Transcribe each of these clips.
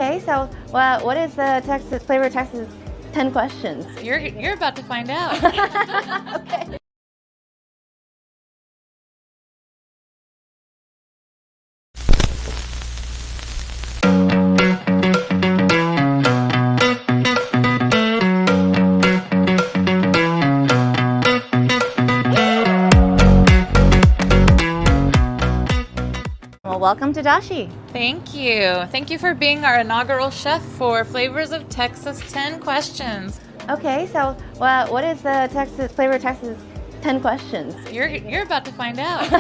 Okay, so what is the Texas flavor of Texas 10 questions? You're about to find out. Okay. Well, welcome to Dashi. Thank you. Thank you for being our inaugural chef for Flavors of Texas 10 Questions. Okay, so what is the flavor of Texas 10 questions? You're about to find out.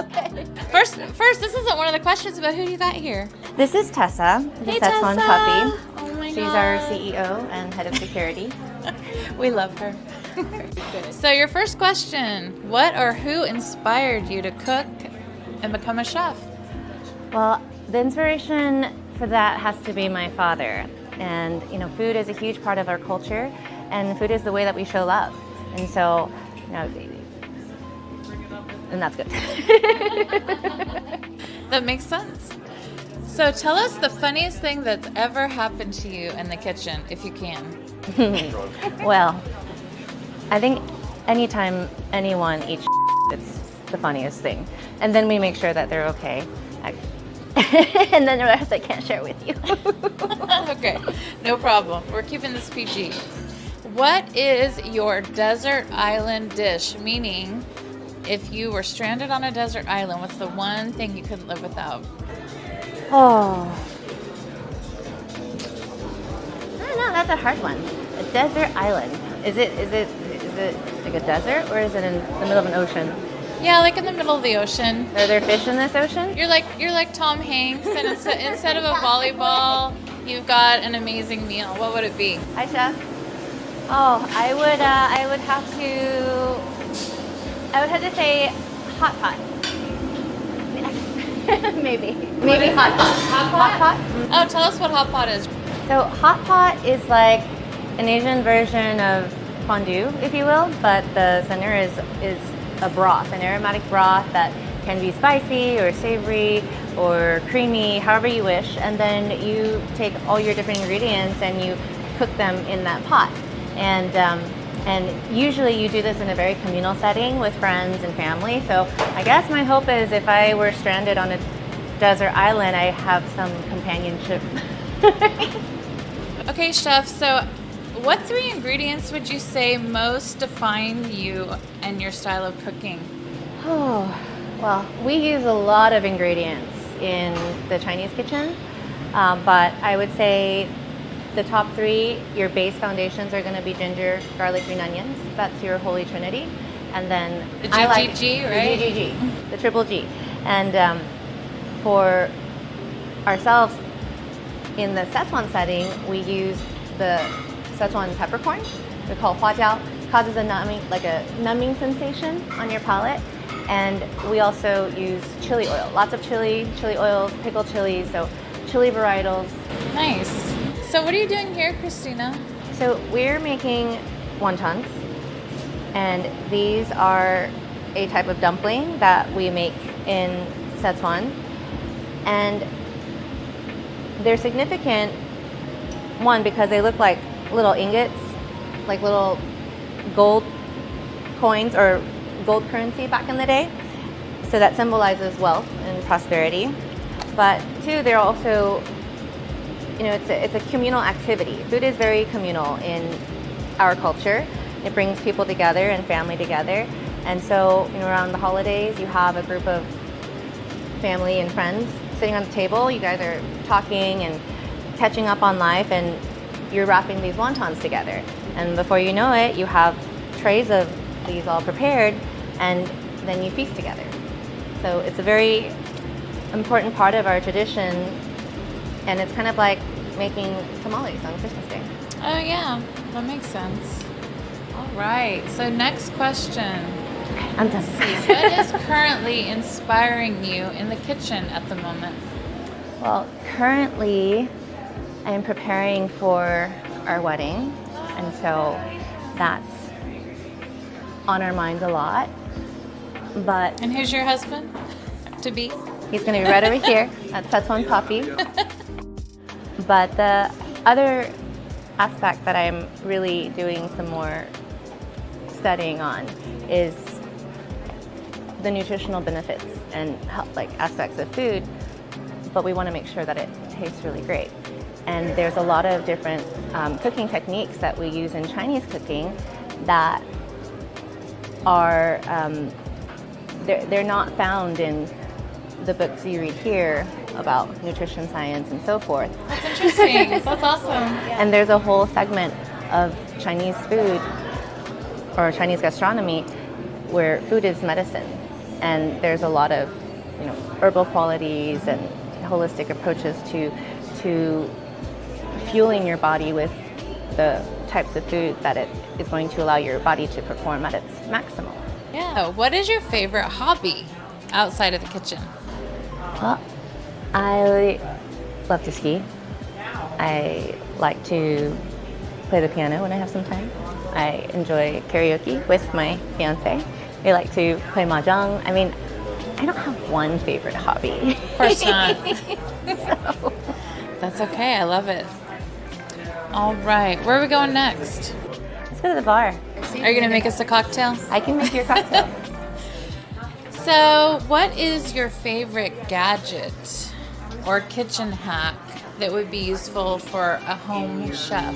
Okay. First, this isn't one of the questions, but who do you got here? This is Tessa, the Hey, Sichuan Tessa. puppy. Oh my She's God. our CEO and head of security. We love her. So your first question, what or who inspired you to cook and become a chef? Well, the inspiration for that has to be my father. And, food is a huge part of our culture, and food is the way that we show love. And so, and that's good. That makes sense. So tell us the funniest thing that's ever happened to you in the kitchen, if you can. Well, I think anytime anyone eats it's the funniest thing. And then we make sure that they're okay. And then the rest I can't share with you. Okay, no problem. We're keeping this PG. What is your desert island dish? Meaning, if you were stranded on a desert island, what's the one thing you couldn't live without? Oh. I don't know, that's a hard one. A desert island. Is it like a desert, or is it in the middle of an ocean? Yeah, like in the middle of the ocean. Are there fish in this ocean? You're like Tom Hanks, and instead of a volleyball, you've got an amazing meal. What would it be? Hi, chef. Oh, I would have to say hot pot. Maybe hot pot. Hot pot? Oh, tell us what hot pot is. So hot pot is like an Asian version of fondue, if you will, but the center is a broth, an aromatic broth that can be spicy or savory or creamy, however you wish. And then you take all your different ingredients and you cook them in that pot. And usually you do this in a very communal setting with friends and family. So I guess my hope is if I were stranded on a desert island, I have some companionship. Okay, chef, so what 3 ingredients would you say most define you and your style of cooking? Oh, well, we use a lot of ingredients in the Chinese kitchen, but I would say the top 3, your base foundations are going to be ginger, garlic, green onions. That's your holy trinity. And then The GGG, right? The GGG, the triple G. And for ourselves, in the Sichuan setting, we use the Sichuan peppercorn. We call huajiao. Causes a numbing sensation on your palate. And we also use chili oil. Lots of chili oils, pickled chilies, so chili varietals. Nice. So what are you doing here, Kristina? So we're making wontons, and these are a type of dumpling that we make in Sichuan. And they're significant, one, because they look like little ingots, like little gold coins or gold currency back in the day. So that symbolizes wealth and prosperity. But 2, they're also, it's a communal activity. Food is very communal in our culture. It brings people together and family together. And so, around the holidays, you have a group of family and friends sitting on the table. You guys are talking and catching up on life, and you're wrapping these wontons together. And before you know it, you have trays of these all prepared, and then you feast together. So it's a very important part of our tradition, and it's kind of like making tamales on Christmas Day. Oh yeah, that makes sense. All right, so next question. I'm done. What is currently inspiring you in the kitchen at the moment? Well, currently I am preparing for our wedding, and so that's on our minds a lot. But And who's your husband to be? he's going to be right over here. That's one puppy. But the other aspect that I'm really doing some more studying on is the nutritional benefits and like aspects of food, but we want to make sure that it tastes really great. And there's a lot of different cooking techniques that we use in Chinese cooking that are they're not found in the books you read here about nutrition science and so forth. That's interesting. That's awesome. Yeah. And there's a whole segment of Chinese food or Chinese gastronomy where food is medicine, and there's a lot of herbal qualities and holistic approaches to fueling your body with the types of food that it is going to allow your body to perform at its maximum. Yeah. What is your favorite hobby outside of the kitchen? Well, I love to ski. I like to play the piano when I have some time. I enjoy karaoke with my fiance. We like to play mahjong. I mean, I don't have one favorite hobby. Of course not. So. That's okay. I love it. All right. Where are we going next? Let's go to the bar. Are you going to make us a cocktail? I can make your cocktail. So, what is your favorite gadget or kitchen hack that would be useful for a home chef?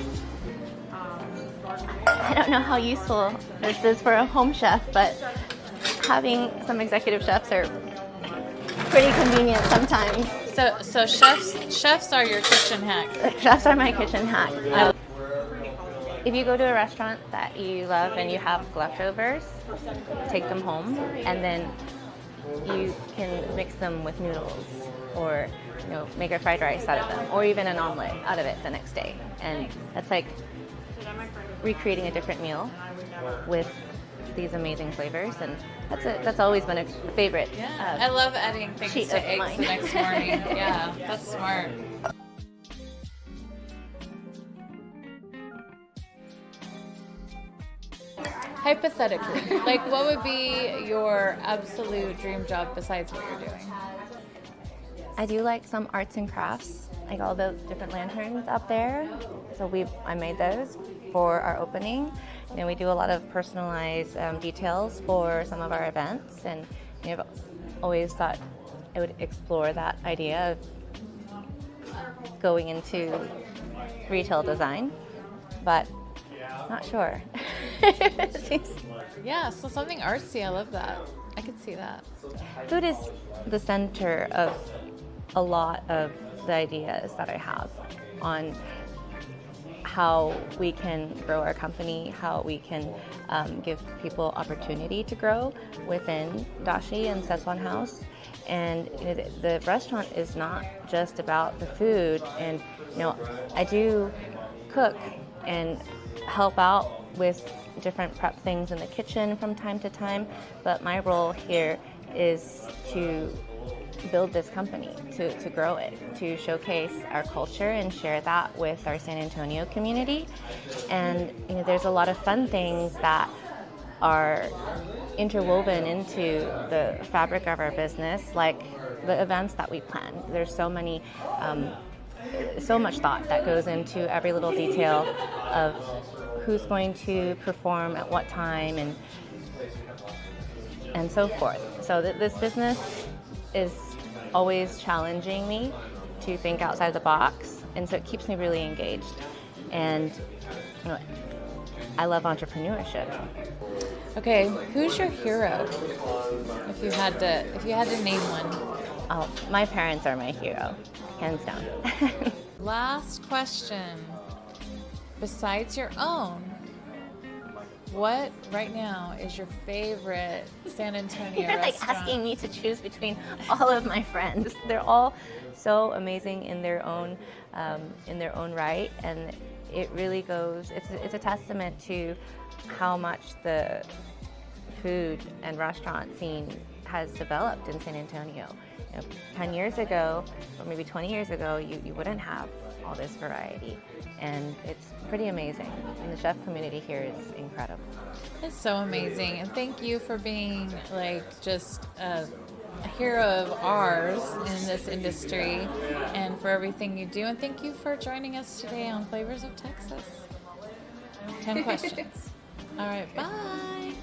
I don't know how useful this is for a home chef, but having some executive chefs are pretty convenient sometimes. So chefs are your kitchen hack. Chefs are my kitchen hack. If you go to a restaurant that you love and you have leftovers, take them home, and then you can mix them with noodles, or make a fried rice out of them, or even an omelet out of it the next day. And that's like recreating a different meal with these amazing flavors, and that's always been a favorite. Yeah, I love adding things to eggs the next morning. Yeah, that's smart. Hypothetically, like what would be your absolute dream job besides what you're doing? I do like some arts and crafts, like all those different lanterns up there. So I made those for our opening. We do a lot of personalized details for some of our events, and I've always thought I would explore that idea of going into retail design, but not sure. Yeah, so something artsy. I love that. I could see that. Food is the center of a lot of the ideas that I have on how we can grow our company, how we can give people opportunity to grow within Dashi and Sichuan House. And the restaurant is not just about the food. And I do cook and help out with different prep things in the kitchen from time to time, but my role here is to build this company, to grow it, to showcase our culture and share that with our San Antonio community. And there's a lot of fun things that are interwoven into the fabric of our business, like the events that we plan. There's so much thought that goes into every little detail of who's going to perform at what time and so forth. So this business is always challenging me to think outside the box, and so it keeps me really engaged. And I love entrepreneurship. Okay, who's your hero? If you had to name one. Oh, my parents are my hero, hands down. Last question. Besides your own, what right now is your favorite San Antonio You're restaurant? like asking me to choose between all of my friends. They're all so amazing in their own right, and it really goes. It's a testament to how much the food and restaurant scene has developed in San Antonio. 10 years ago, or maybe 20 years ago, you wouldn't have all this variety, and it's pretty amazing. And the chef community here is incredible. It's so amazing, and thank you for being like just a hero of ours in this industry and for everything you do. And thank you for joining us today on Flavors of Texas. 10 questions. All right, bye.